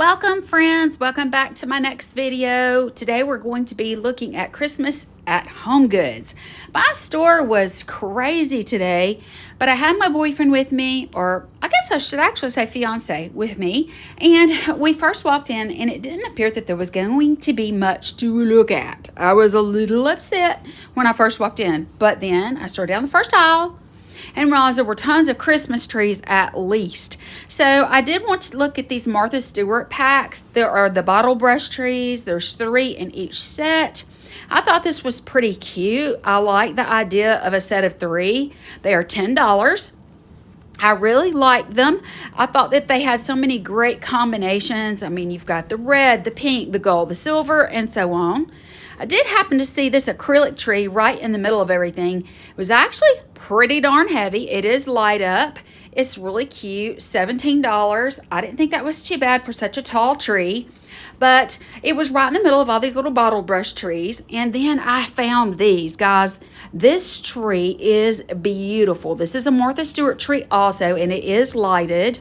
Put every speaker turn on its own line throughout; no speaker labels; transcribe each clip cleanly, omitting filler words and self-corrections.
Welcome friends, welcome back to my next video. Today we're going to be looking at Christmas at Homegoods. My store was crazy today, but I had my boyfriend with me, or I guess I should actually say fiance with me, and we first walked in and it didn't appear that there was going to be much to look at. I was a little upset when I first walked in, but then I started down the first aisle and realized there were tons of Christmas trees at least. So I did want to look at these Martha Stewart packs. There are the bottle brush trees. There's 3 in each set. I thought this was pretty cute. I like the idea of a set of 3. They are $10. I really liked them. I thought that they had so many great combinations. I mean, you've got the red, the pink, the gold, the silver, and so on. I did happen to see this acrylic tree right in the middle of everything. It was actually pretty darn heavy. It is light up. It's really cute. $17. I didn't think that was too bad for such a tall tree, but it was right in the middle of all these little bottle brush trees. And then I found these, guys. This tree is beautiful. This is a Martha Stewart tree also, and it is lighted.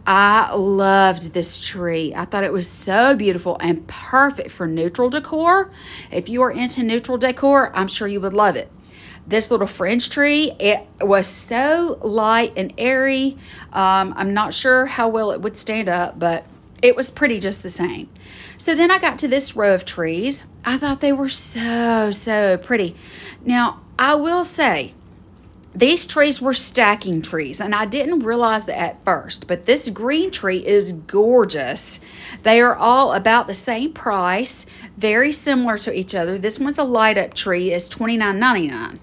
I loved this tree. I thought it was so beautiful and perfect for neutral decor. If you are into neutral decor, I'm sure you would love it. This little fringe tree, it was so light and airy. I'm not sure how well it would stand up, but it was pretty just the same. So then I got to this row of trees. I thought they were so pretty. Now, I will say, these trees were stacking trees, and I didn't realize that at first, but this green tree is gorgeous. They are all about the same price, very similar to each other. This one's a light up tree, it's $29.99,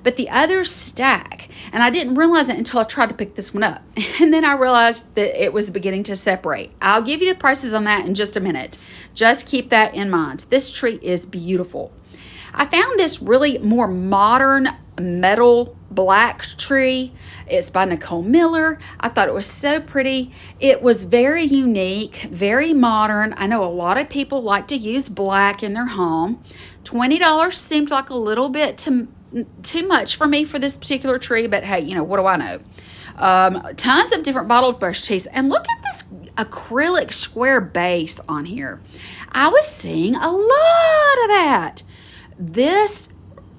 but the others stack, and I didn't realize it until I tried to pick this one up, and then I realized that it was beginning to separate. I'll give you the prices on that in just a minute. Just keep that in mind. This tree is beautiful. I found this really more modern metal black tree. It's by Nicole Miller. I thought it was so pretty. It was very unique, very modern. I know a lot of people like to use black in their home. $20 seemed like a little bit too much for me for this particular tree, but hey, you know, what do I know? Tons of different bottled brush trees, and look at this acrylic square base on here. I was seeing a lot of that. This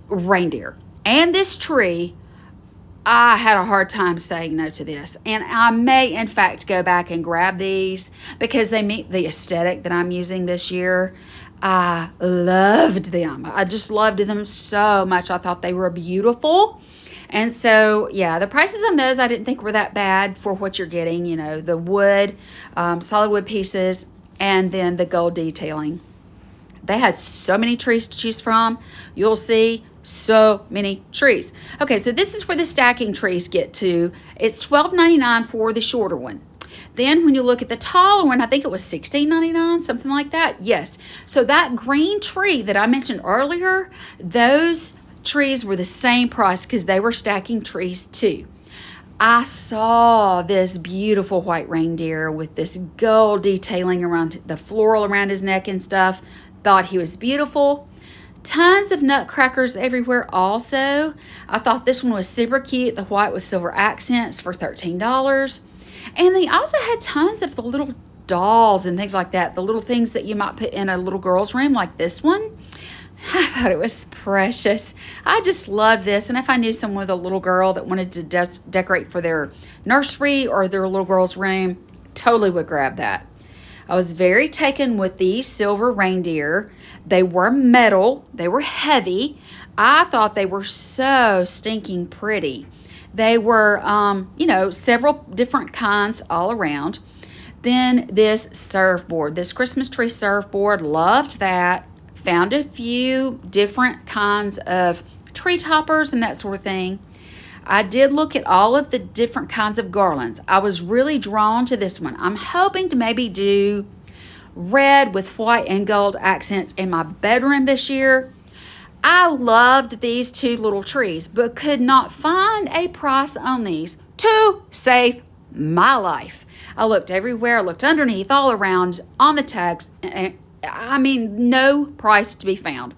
reindeer and this tree, I had a hard time saying no to this, and I may in fact go back and grab these because they meet the aesthetic that I'm using this year. I loved them. I just loved them so much. I thought they were beautiful. And so, yeah, the prices on those I didn't think were that bad for what you're getting. You know, the wood, solid wood pieces, and then the gold detailing. They had so many trees to choose from. You'll see so many trees. Okay, so this is where the stacking trees get to. It's $12.99 for the shorter one. Then when you look at the taller one, I think it was $16.99, something like that. Yes. So that green tree that I mentioned earlier, those trees were the same price because they were stacking trees too. I saw this beautiful white reindeer with this gold detailing around the floral around his neck and stuff. Thought he was beautiful. Tons of nutcrackers everywhere also. I thought this one was super cute. The white with silver accents for $13. And they also had tons of the little dolls and things like that. The little things that you might put in a little girl's room like this one. I thought it was precious. I just love this. And if I knew someone with a little girl that wanted to decorate for their nursery or their little girl's room, totally would grab that. I was very taken with these silver reindeer. They were metal. They were heavy. I thought they were so stinking pretty. They were, you know, several different kinds all around. Then this surfboard, this Christmas tree surfboard, loved that. Found a few different kinds of tree toppers and that sort of thing. I did look at all of the different kinds of garlands. I was really drawn to this one. I'm hoping to maybe do red with white and gold accents in my bedroom this year. I loved these 2 little trees, but could not find a price on these to save my life. I looked everywhere, I looked underneath, all around, on the tags, and I mean, no price to be found.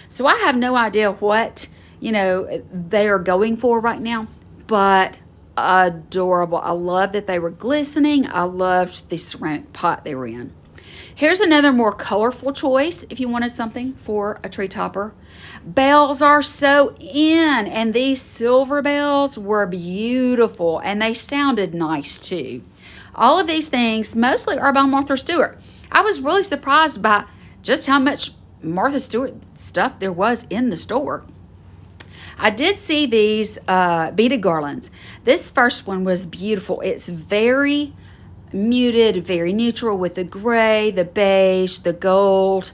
So I have no idea what, you know, they are going for right now, but adorable. I love that they were glistening. I loved the ceramic pot they were in. Here's another more colorful choice if you wanted something for a tree topper. Bells are so in, and these silver bells were beautiful, and they sounded nice too. All of these things mostly are by Martha Stewart. I was really surprised by just how much Martha Stewart stuff there was in the store. I did see these beaded garlands. This first one was beautiful. It's very muted, very neutral with the gray, the beige, the gold.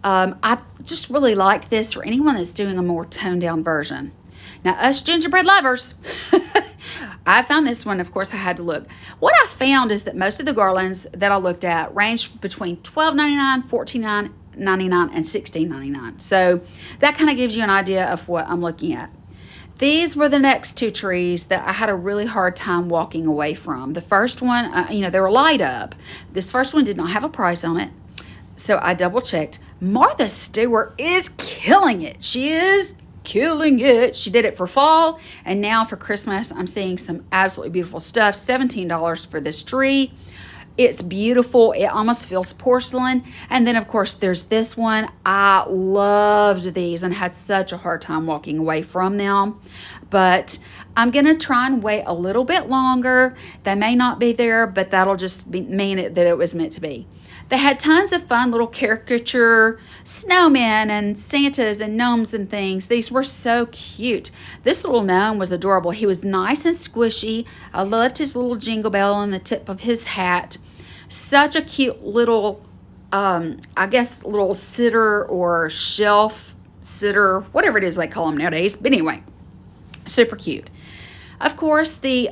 I just really like this for anyone that's doing a more toned down version. Now, us gingerbread lovers, I found this one. Of course, I had to look. What I found is that most of the garlands that I looked at ranged between $12.99, $14.99, and $16.99. So that kind of gives you an idea of what I'm looking at. These were the next two trees that I had a really hard time walking away from. The first one, they were light up. This first one did not have a price on it. So I double checked. Martha Stewart is killing it. She is killing it. She did it for fall, and now for Christmas, I'm seeing some absolutely beautiful stuff. $17 for this tree. It's beautiful. It almost feels porcelain. And then, of course, there's this one. I loved these and had such a hard time walking away from them. But I'm going to try and wait a little bit longer. They may not be there, but that'll just mean that it was meant to be. They had tons of fun little caricature snowmen and Santas and gnomes and things. These were so cute. This little gnome was adorable. He was nice and squishy. I loved his little jingle bell on the tip of his hat. Such a cute little, little sitter or shelf sitter, whatever it is they call them nowadays. But anyway, super cute. Of course, the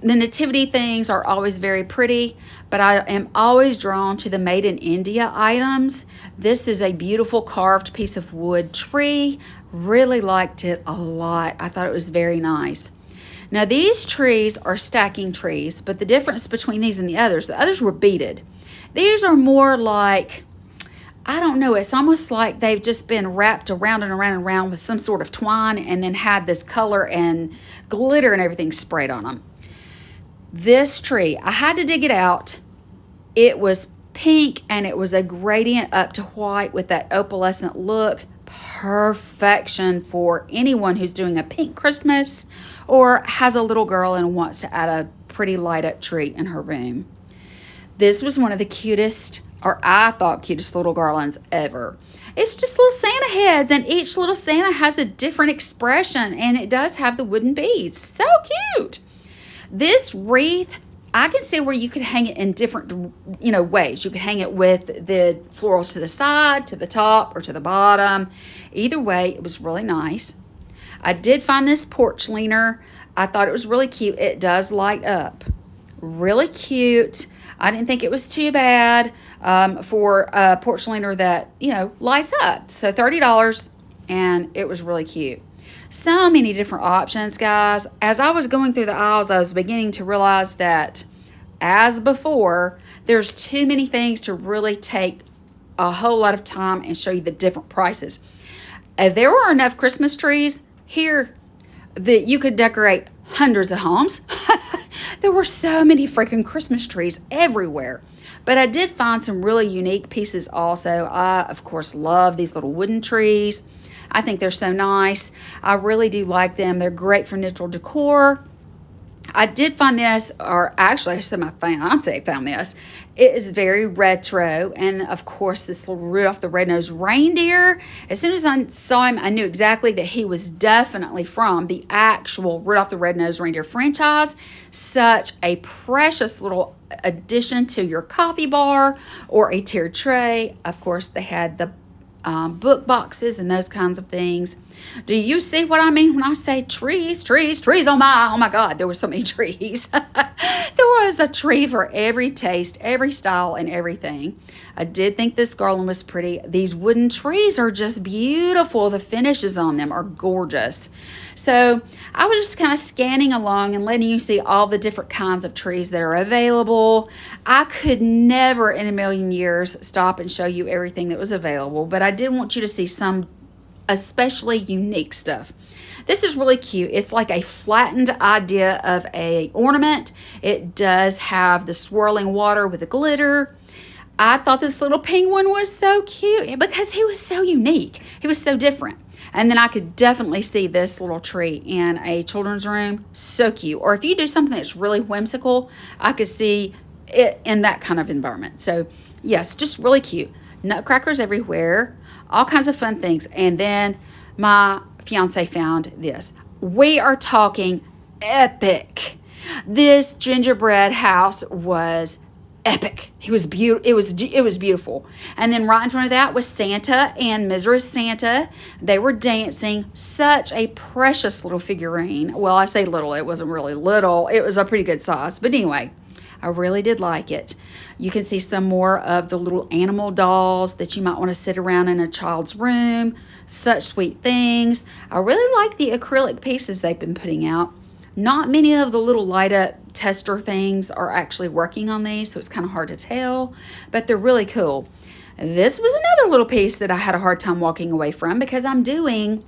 nativity things are always very pretty, but I am always drawn to the Made in India items. This is a beautiful carved piece of wood tree. Really liked it a lot. I thought it was very nice. Now, these trees are stacking trees, but the difference between these and the others were beaded. These are more like, I don't know, it's almost like they've just been wrapped around and around and around with some sort of twine and then had this color and glitter and everything sprayed on them. This tree, I had to dig it out. It was pink and it was a gradient up to white with that opalescent look. Perfection for anyone who's doing a pink Christmas or has a little girl and wants to add a pretty light up tree in her room. This was one of the cutest, or I thought cutest little garlands ever. It's just little Santa heads, and each little Santa has a different expression, and it does have the wooden beads. So cute. This wreath, I can see where you could hang it in different, ways. You could hang it with the florals to the side, to the top, or to the bottom. Either way, it was really nice. I did find this porch leaner. I thought it was really cute. It does light up. Really cute. I didn't think it was too bad for a porch leaner that, lights up. So $30, and it was really cute. So many different options, guys. As I was going through the aisles, I was beginning to realize that, as before, there's too many things to really take a whole lot of time and show you the different prices. There were enough Christmas trees here that you could decorate hundreds of homes. There were so many freaking Christmas trees everywhere. But I did find some really unique pieces also. I, of course, love these little wooden trees. I think they're so nice. I really do like them. They're great for neutral decor. I did find this, or actually, I said my fiance found this. It is very retro, and of course, this little Rudolph the Red-Nosed Reindeer. As soon as I saw him, I knew exactly that he was definitely from the actual Rudolph the Red-Nosed Reindeer franchise. Such a precious little addition to your coffee bar or a tiered tray. Of course, they had the book boxes and those kinds of things. Do you see what I mean when I say trees, trees, trees? Oh my God, there were so many trees. There was a tree for every taste, every style, and everything. I did think this garland was pretty. These wooden trees are just beautiful. The finishes on them are gorgeous. So I was just kind of scanning along and letting you see all the different kinds of trees that are available. I could never in a million years stop and show you everything that was available, but I did want you to see some especially unique stuff. This is really cute. It's like a flattened idea of a ornament. It does have the swirling water with the glitter. I thought this little penguin was so cute because he was so unique. He was so different. And then I could definitely see this little tree in a children's room. So cute. Or if you do something that's really whimsical, I could see it in that kind of environment. So yes, just really cute. Nutcrackers everywhere, all kinds of fun things. And then my fiance found this. We are talking epic. This gingerbread house was epic. It was beautiful. And then right in front of that was Santa and Mrs. Santa. They were dancing. Such a precious little figurine. Well, I say little. It wasn't really little. It was a pretty good size. But anyway, I really did like it. You can see some more of the little animal dolls that you might want to sit around in a child's room. Such sweet things. I really like the acrylic pieces they've been putting out. Not many of the little light up tester things are actually working on these, so it's kind of hard to tell, but they're really cool. This was another little piece that I had a hard time walking away from because I'm doing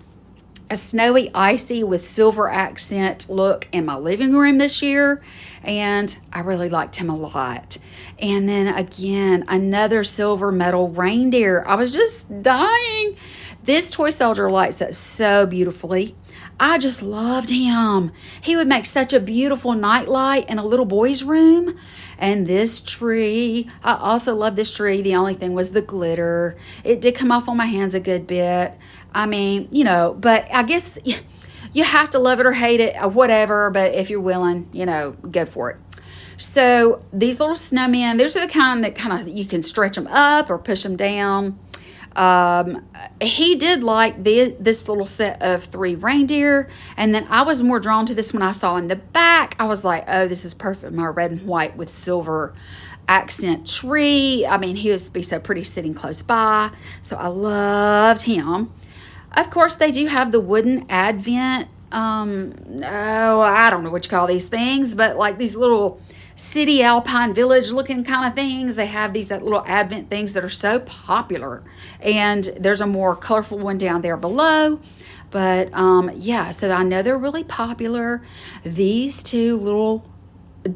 a snowy, icy with silver accent look in my living room this year, and I really liked him a lot. And then again, another silver metal reindeer. I was just dying. This toy soldier lights up so beautifully. I just loved him. He would make such a beautiful night light in a little boy's room. And this tree, I also love this tree. The only thing was the glitter. It did come off on my hands a good bit. I mean, you know, but I guess you have to love it or hate it or whatever. But if you're willing, you know, go for it. So these little snowmen, these are the kind that you can stretch them up or push them down. He did like this little set of 3 reindeer, and then I was more drawn to this one I saw in the back. I was like, oh, this is perfect. My red and white with silver accent tree. I mean, he would be so pretty sitting close by. So I loved him. Of course, they do have the wooden advent. I don't know what you call these things, but like these little city alpine village looking kind of things. They have that little advent things that are so popular, and there's a more colorful one down there below. But yeah, so I know they're really popular. These 2 little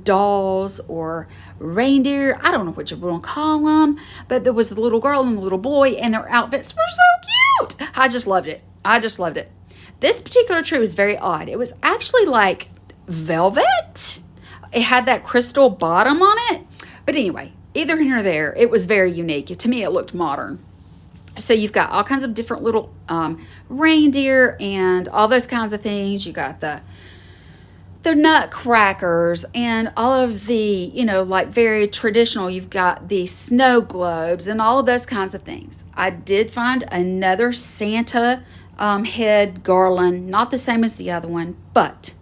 dolls or reindeer, I don't know what you want to call them, but there was the little girl and the little boy, and their outfits were so cute. I just loved it. This particular tree was very odd. It was actually like velvet. It had that crystal bottom on it. But anyway, either here or there, it was very unique. To me, it looked modern. So you've got all kinds of different little reindeer and all those kinds of things. You got the nutcrackers and all of the, you know, like very traditional. You've got the snow globes and all of those kinds of things. I did find another Santa head garland, not the same as the other one, but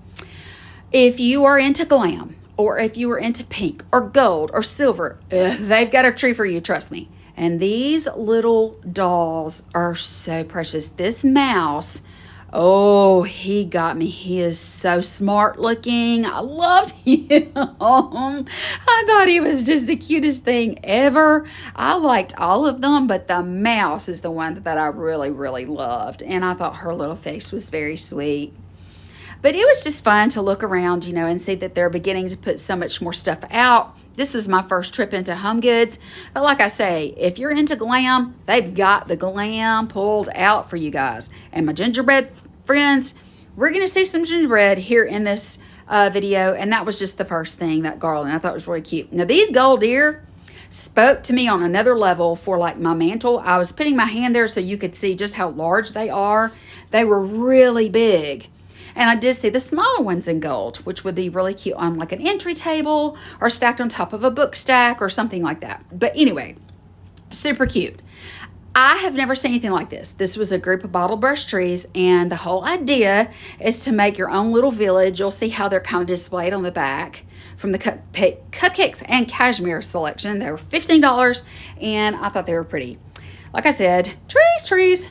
if you are into glam, or if you are into pink or gold or silver, they've got a tree for you, trust me. And these little dolls are so precious. This mouse, oh, he got me. He is so smart looking. I loved him. I thought he was just the cutest thing ever. I liked all of them, but the mouse is the one that I really, really loved. And I thought her little face was very sweet. But it was just fun to look around, you know, and see that they're beginning to put so much more stuff out. This was my first trip into Homegoods. But like I say, if you're into glam, they've got the glam pulled out for you guys. And my gingerbread friends, we're going to see some gingerbread here in this video. And that was just the first thing, that garland. I thought it was really cute. Now, these gold deer spoke to me on another level for like my mantle. I was putting my hand there so you could see just how large they are. They were really big. And I did see the smaller ones in gold, which would be really cute on like an entry table or stacked on top of a book stack or something like that. But anyway, super cute. I have never seen anything like this. This was a group of bottle brush trees, and the whole idea is to make your own little village. You'll see how they're kind of displayed on the back from the cupcakes and cashmere selection. They were $15, and I thought they were pretty. Like I said, trees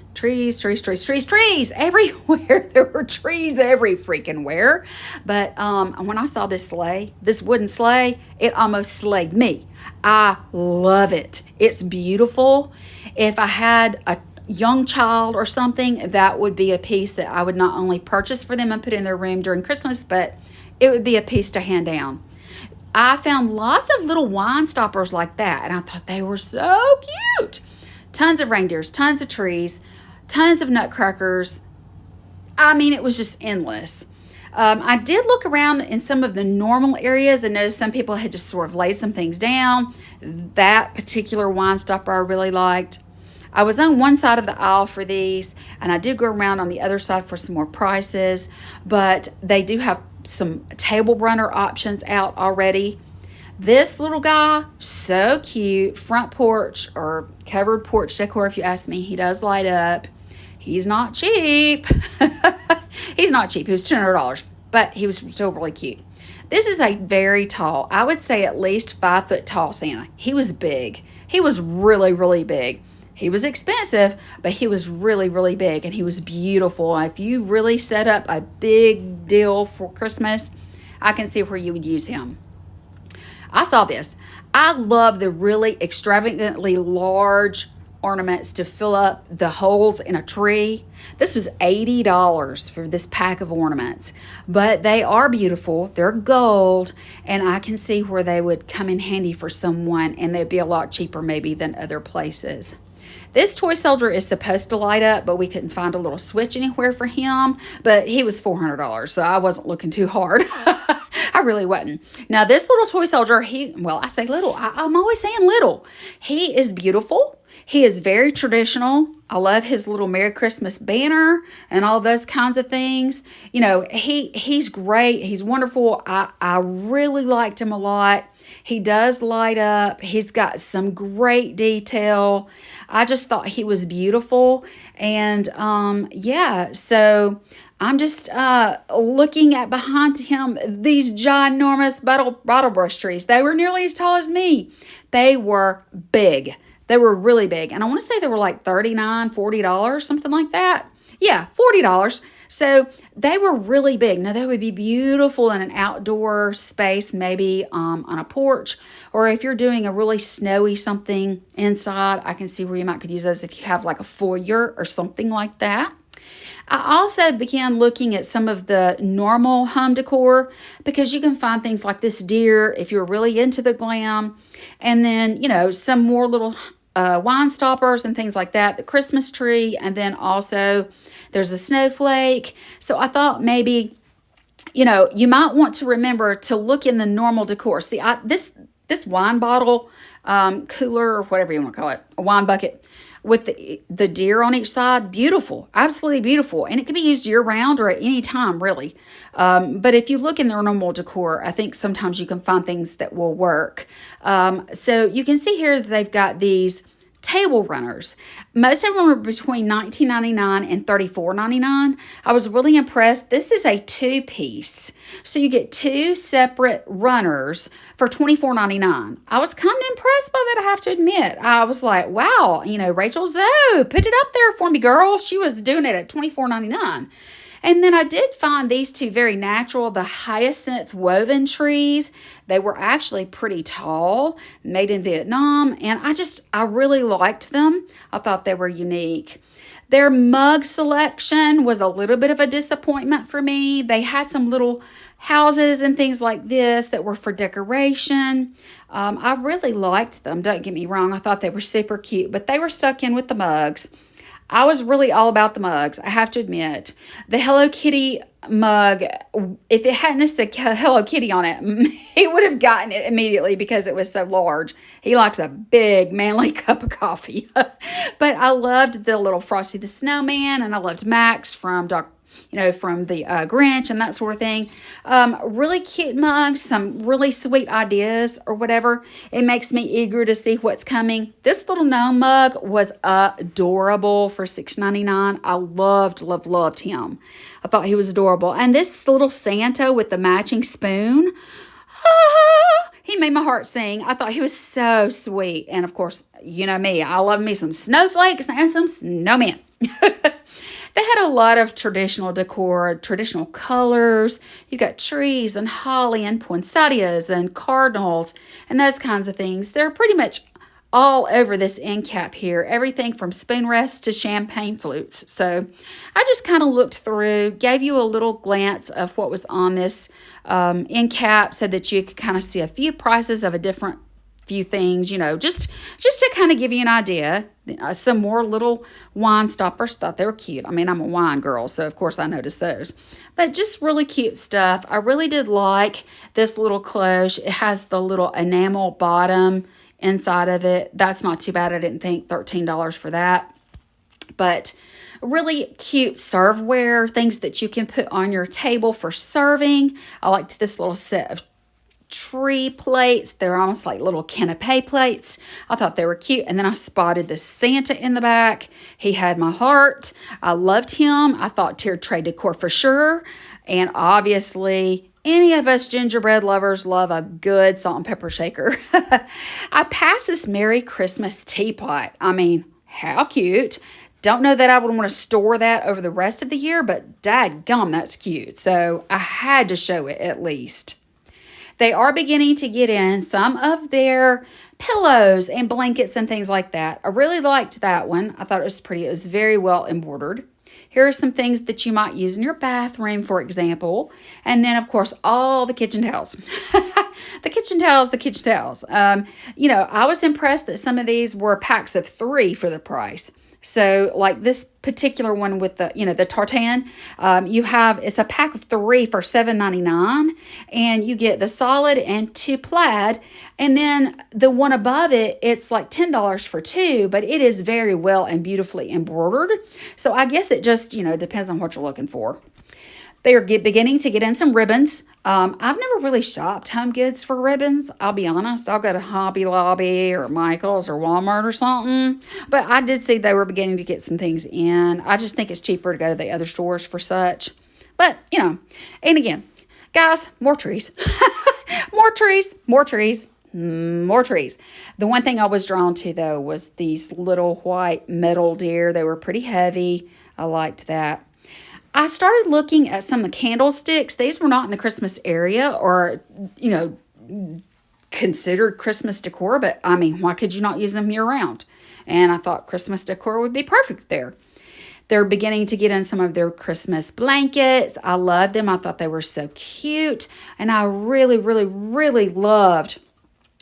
everywhere. There were trees every freaking where. But when I saw this sleigh, this wooden sleigh, it almost slayed me. I love it. It's beautiful. If I had a young child or something, that would be a piece that I would not only purchase for them and put in their room during Christmas, but it would be a piece to hand down. I found lots of little wine stoppers like that, and I thought they were so cute. Tons of reindeers, tons of trees, tons of nutcrackers. I mean, it was just endless. I did look around in some of the normal areas and noticed some people had just sort of laid some things down. That particular wine stopper I really liked. I was on one side of the aisle for these, and I did go around on the other side for some more prices, but they do have some table runner options out already. This little guy, so cute, front porch or covered porch decor if you ask me. He does light up. He's not cheap. He's not cheap. He was $200, but he was still really cute. This is a very tall, I would say at least 5 foot tall Santa. He was big. He was really, really big. He was expensive, but he was really, really big, and he was beautiful. If you really set up a big deal for Christmas, I can see where you would use him. I saw this. I love the really extravagantly large ornaments to fill up the holes in a tree. This was $80 for this pack of ornaments, but they are beautiful. They're gold, and I can see where they would come in handy for someone, and they'd be a lot cheaper maybe than other places. This toy soldier is supposed to light up, but we couldn't find a little switch anywhere for him, but he was $400, so I wasn't looking too hard. I really wasn't. Now, this little toy soldier, I say little. I'm always saying little. He is beautiful. He is very traditional. I love his little Merry Christmas banner and all those kinds of things. You know, he's great. He's wonderful. I really liked him a lot. He does light up. He's got some great detail. I just thought he was beautiful. And yeah, so I'm just looking at behind him these ginormous bottle brush trees. They were nearly as tall as me. They were big. They were really big. And I want to say they were like $39, $40, something like that. Yeah, $40. So they were really big. Now, they would be beautiful in an outdoor space, maybe on a porch, or if you're doing a really snowy something inside, I can see where you might could use those if you have like a foyer or something like that. I also began looking at some of the normal home decor because you can find things like this deer if you're really into the glam, and then, you know, some more little wine stoppers and things like that, the Christmas tree, and then also there's a snowflake. So I thought maybe, you know, you might want to remember to look in the normal decor. See, this wine bottle cooler, or whatever you want to call it, a wine bucket with the deer on each side, beautiful, absolutely beautiful. And it can be used year round or at any time, really. But if you look in their normal decor, I think sometimes you can find things that will work. So you can see here that they've got these table runners. Most of them are between $19.99 and $34.99. I was really impressed. This is a 2-piece. So you get 2 separate runners for $24.99. I was kind of impressed by that, I have to admit. I was like, wow, you know, Rachel Zoe, put it up there for me, girl. She was doing it at $24.99. And then I did find these 2 very natural, the hyacinth woven trees. They were actually pretty tall, made in Vietnam, and I really liked them. I thought they were unique. Their mug selection was a little bit of a disappointment for me. They had some little houses and things like this that were for decoration. I really liked them, don't get me wrong. I thought they were super cute, but they were stuck in with the mugs. I was really all about the mugs, I have to admit. The Hello Kitty mug, if it hadn't said Hello Kitty on it, he would have gotten it immediately because it was so large. He likes a big, manly cup of coffee. But I loved the little Frosty the Snowman, and I loved Max from from the Grinch and that sort of thing. Really cute mugs, some really sweet ideas or whatever. It makes me eager to see what's coming. This little gnome mug was adorable for $6.99. I loved him. I thought he was adorable. And this little Santa with the matching spoon, he made my heart sing. I thought he was so sweet. And of course, you know me, I love me some snowflakes and some snowmen. They had a lot of traditional decor, traditional colors. You got trees and holly and poinsettias and cardinals and those kinds of things. They're pretty much all over this end cap here, everything from spoon rests to champagne flutes. So I just kind of looked through, gave you a little glance of what was on this end cap so that you could kind of see a few prices of a different few things, just to kind of give you an idea. Some more little wine stoppers, thought they were cute. I mean, I'm a wine girl, so of course I noticed those. But just really cute stuff. I really did like this little cloche. It has the little enamel bottom inside of it. That's not too bad. I didn't think $13 for that. But really cute serveware, things that you can put on your table for serving. I liked this little set of tree plates. They're almost like little canapé plates. I thought they were cute. And then I spotted the Santa in the back. He had my heart. I loved him. I thought tiered tray decor for sure. And obviously, any of us gingerbread lovers love a good salt and pepper shaker. I passed this Merry Christmas teapot. I mean, how cute. Don't know that I would want to store that over the rest of the year, but dadgum, that's cute. So I had to show it at least. They are beginning to get in some of their pillows and blankets and things like that. I really liked that one. I thought it was pretty. It was very well embroidered. Here are some things that you might use in your bathroom, for example. And then, of course, all the kitchen towels. The kitchen towels. I was impressed that some of these were packs of 3 for the price. So like this particular one with the tartan, it's a pack of 3 for $7.99, and you get the solid and 2 plaid. And then the one above it, it's like $10 for 2, but it is very well and beautifully embroidered. So I guess it just, depends on what you're looking for. They are beginning to get in some ribbons. I've never really shopped Homegoods for ribbons. I'll be honest. I'll go to Hobby Lobby or Michael's or Walmart or something. But I did see they were beginning to get some things in. I just think it's cheaper to go to the other stores for such. But, and again, guys, more trees. More trees. The one thing I was drawn to, though, was these little white metal deer. They were pretty heavy. I liked that. I started looking at some of the candlesticks. These were not in the Christmas area or, considered Christmas decor. But, I mean, why could you not use them year-round? And I thought Christmas decor would be perfect there. They're beginning to get in some of their Christmas blankets. I loved them. I thought they were so cute. And I really, really, really loved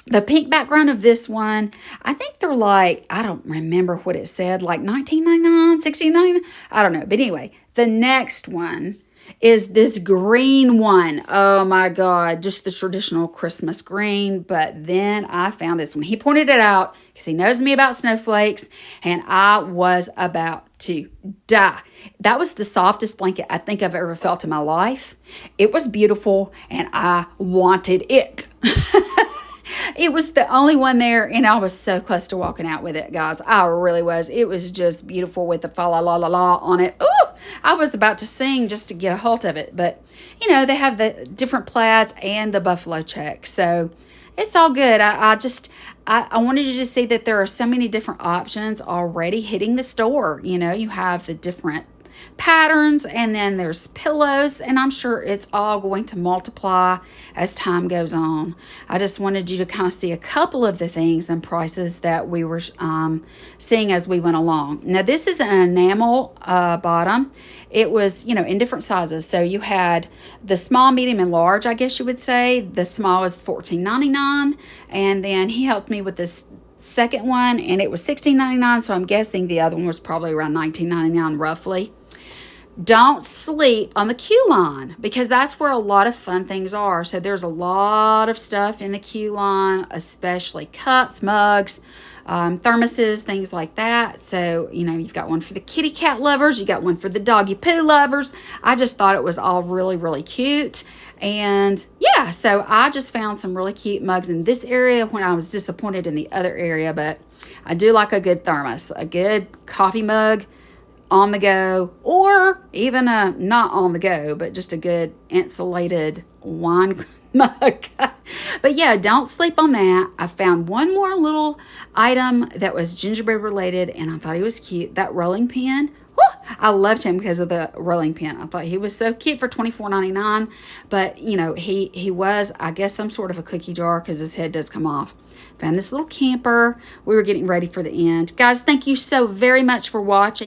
the pink background of this one. I think they're like, I don't remember what it said, like $19.99, $16.99. I don't know. But anyway, the next one is this green one. Oh my God, just the traditional Christmas green. But then I found this one. He pointed it out because he knows me about snowflakes, and I was about to die. That was the softest blanket I think I've ever felt in my life. It was beautiful, and I wanted it. It was the only one there, and I was so close to walking out with it, guys. I really was. It was just beautiful with the fa la la la la on it. Ooh, I was about to sing just to get a hold of it. But, they have the different plaids and the buffalo check. So it's all good. I wanted you to see that there are so many different options already hitting the store. You have the different patterns, and then there's pillows, and I'm sure it's all going to multiply as time goes on. I just wanted you to kind of see a couple of the things and prices that we were seeing as we went along. Now, this is an enamel bottom. It was, in different sizes. So you had the small, medium, and large, I guess you would say. The small is $14.99, and then he helped me with this second one, and it was $16.99, so I'm guessing the other one was probably around $19.99 roughly. Don't sleep on the queue line, because that's where a lot of fun things are. So there's a lot of stuff in the queue line, especially cups, mugs, thermoses, things like that. So, you've got one for the kitty cat lovers. You got one for the doggy poo lovers. I just thought it was all really, really cute. And yeah, so I just found some really cute mugs in this area when I was disappointed in the other area. But I do like a good thermos, a good coffee mug on the go, or even a not on the go, but just a good insulated wine mug. But yeah, don't sleep on that. I found one more little item that was gingerbread related, and I thought he was cute. That rolling pin. I loved him because of the rolling pin. I thought he was so cute for $24.99. But, he was, I guess, some sort of a cookie jar because his head does come off. Found this little camper. We were getting ready for the end. Guys, thank you so very much for watching.